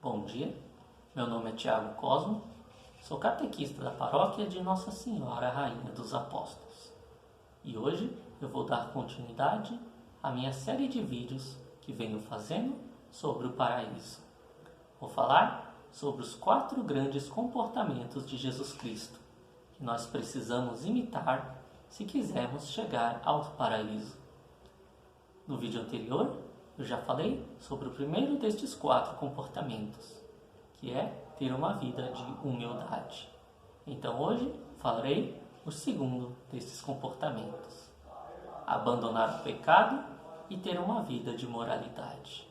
Bom dia, meu nome é Tiago Cosmo, sou catequista da paróquia de Nossa Senhora Rainha dos Apóstolos. E hoje eu vou dar continuidade à minha série de vídeos que venho fazendo sobre o paraíso. Vou falar sobre os 4 grandes comportamentos de Jesus Cristo que nós precisamos imitar se quisermos chegar ao paraíso. No vídeo anterior, eu já falei sobre o primeiro destes 4 comportamentos, que é ter uma vida de humildade. Então hoje falarei o segundo destes comportamentos: abandonar o pecado e ter uma vida de moralidade.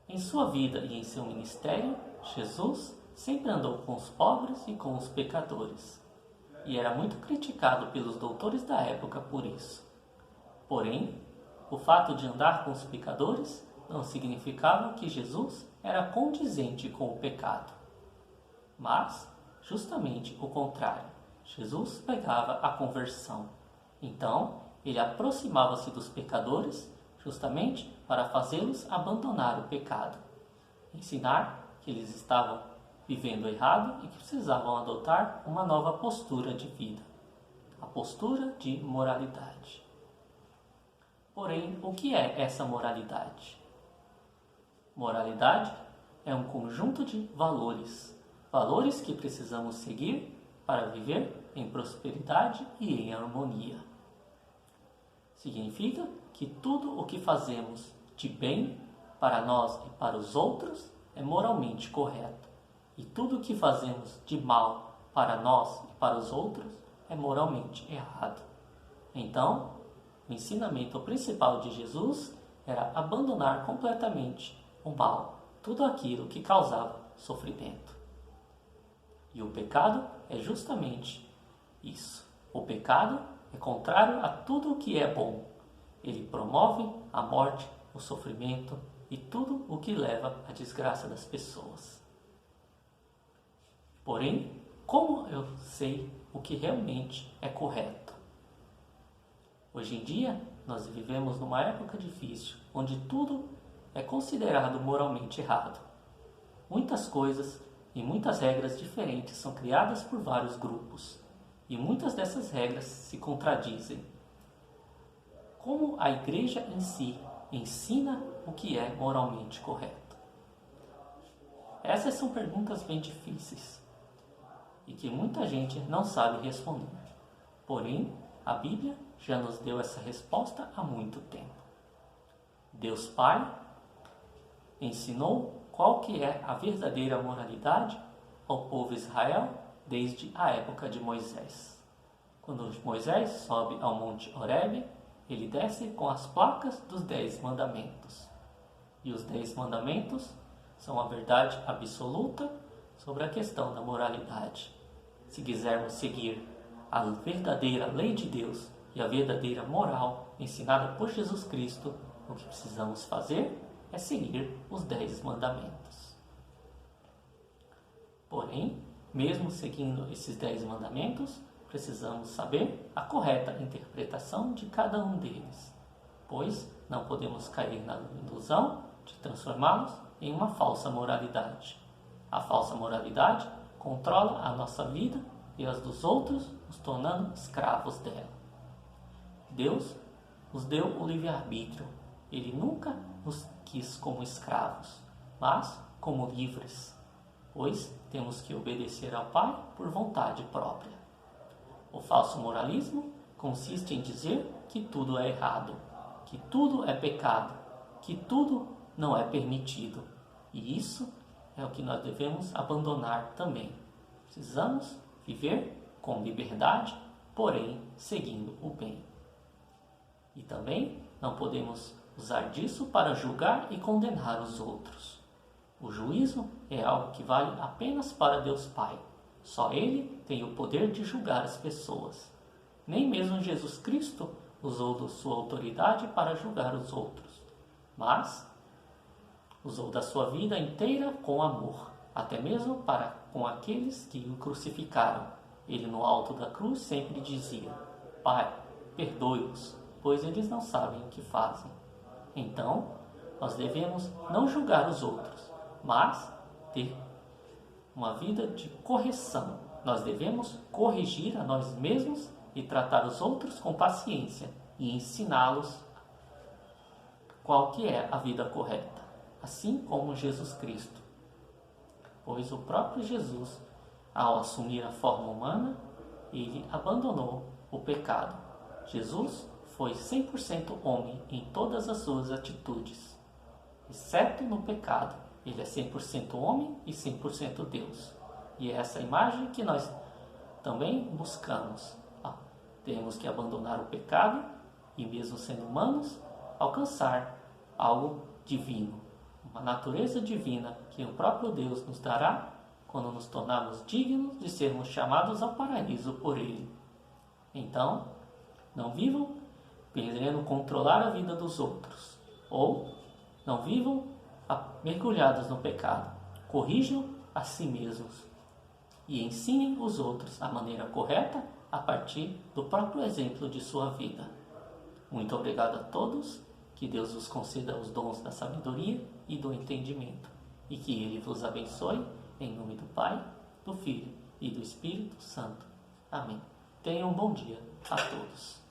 Em sua vida e em seu ministério, Jesus sempre andou com os pobres e com os pecadores, e era muito criticado pelos doutores da época por isso. Porém, o fato de andar com os pecadores não significava que Jesus era condizente com o pecado. Mas, justamente o contrário, Jesus pregava a conversão. Então, ele aproximava-se dos pecadores justamente para fazê-los abandonar o pecado. Ensinar que eles estavam vivendo errado e que precisavam adotar uma nova postura de vida, a postura de moralidade. Porém, o que é essa moralidade? Moralidade é um conjunto de valores que precisamos seguir para viver em prosperidade e em harmonia. Significa que tudo o que fazemos de bem para nós e para os outros é moralmente correto, e tudo o que fazemos de mal para nós e para os outros é moralmente errado. Então, o ensinamento principal de Jesus era abandonar completamente o mal, tudo aquilo que causava sofrimento. E o pecado é justamente isso. O pecado é contrário a tudo o que é bom. Ele promove a morte, o sofrimento e tudo o que leva à desgraça das pessoas. Porém, como eu sei o que realmente é correto? Hoje em dia, nós vivemos numa época difícil, onde tudo é considerado moralmente errado. Muitas coisas e muitas regras diferentes são criadas por vários grupos, e muitas dessas regras se contradizem. Como a igreja em si ensina o que é moralmente correto? Essas são perguntas bem difíceis e que muita gente não sabe responder. Porém, a Bíblia já nos deu essa resposta há muito tempo. Deus Pai ensinou qual que é a verdadeira moralidade ao povo Israel desde a época de Moisés. Quando Moisés sobe ao Monte Horebe, ele desce com as placas dos 10 mandamentos. E os 10 mandamentos são a verdade absoluta sobre a questão da moralidade. Se quisermos seguir a verdadeira lei de Deus e a verdadeira moral ensinada por Jesus Cristo, o que precisamos fazer é seguir os 10 mandamentos. Porém, mesmo seguindo esses 10 mandamentos, precisamos saber a correta interpretação de cada um deles, pois não podemos cair na ilusão de transformá-los em uma falsa moralidade. A falsa moralidade controla a nossa vida e as dos outros, nos tornando escravos dela. Deus nos deu o livre-arbítrio. Ele nunca nos quis como escravos, mas como livres, pois temos que obedecer ao Pai por vontade própria. O falso moralismo consiste em dizer que tudo é errado, que tudo é pecado, que tudo não é permitido. E isso é o que nós devemos abandonar também. Precisamos viver com liberdade, porém seguindo o bem. E também não podemos usar disso para julgar e condenar os outros. O juízo é algo que vale apenas para Deus Pai. Só Ele tem o poder de julgar as pessoas. Nem mesmo Jesus Cristo usou da sua autoridade para julgar os outros, mas usou da sua vida inteira com amor, até mesmo para com aqueles que o crucificaram. Ele no alto da cruz sempre dizia: Pai, perdoe-os, pois eles não sabem o que fazem. Então, nós devemos não julgar os outros, mas ter uma vida de correção. Nós devemos corrigir a nós mesmos e tratar os outros com paciência e ensiná-los qual que é a vida correta, assim como Jesus Cristo. Pois o próprio Jesus, ao assumir a forma humana, ele abandonou o pecado. Jesus foi 100% homem em todas as suas atitudes, exceto no pecado. Ele é 100% homem e 100% Deus. E é essa imagem que nós também buscamos. Temos que abandonar o pecado e, mesmo sendo humanos, alcançar algo divino, uma natureza divina que o próprio Deus nos dará quando nos tornarmos dignos de sermos chamados ao paraíso por Ele. Então, não vivam querendo controlar a vida dos outros, ou não vivam mergulhados no pecado. Corrijam a si mesmos e ensinem os outros a maneira correta a partir do próprio exemplo de sua vida. Muito obrigado a todos, que Deus vos conceda os dons da sabedoria e do entendimento, e que Ele vos abençoe, em nome do Pai, do Filho e do Espírito Santo. Amém. Tenham um bom dia a todos.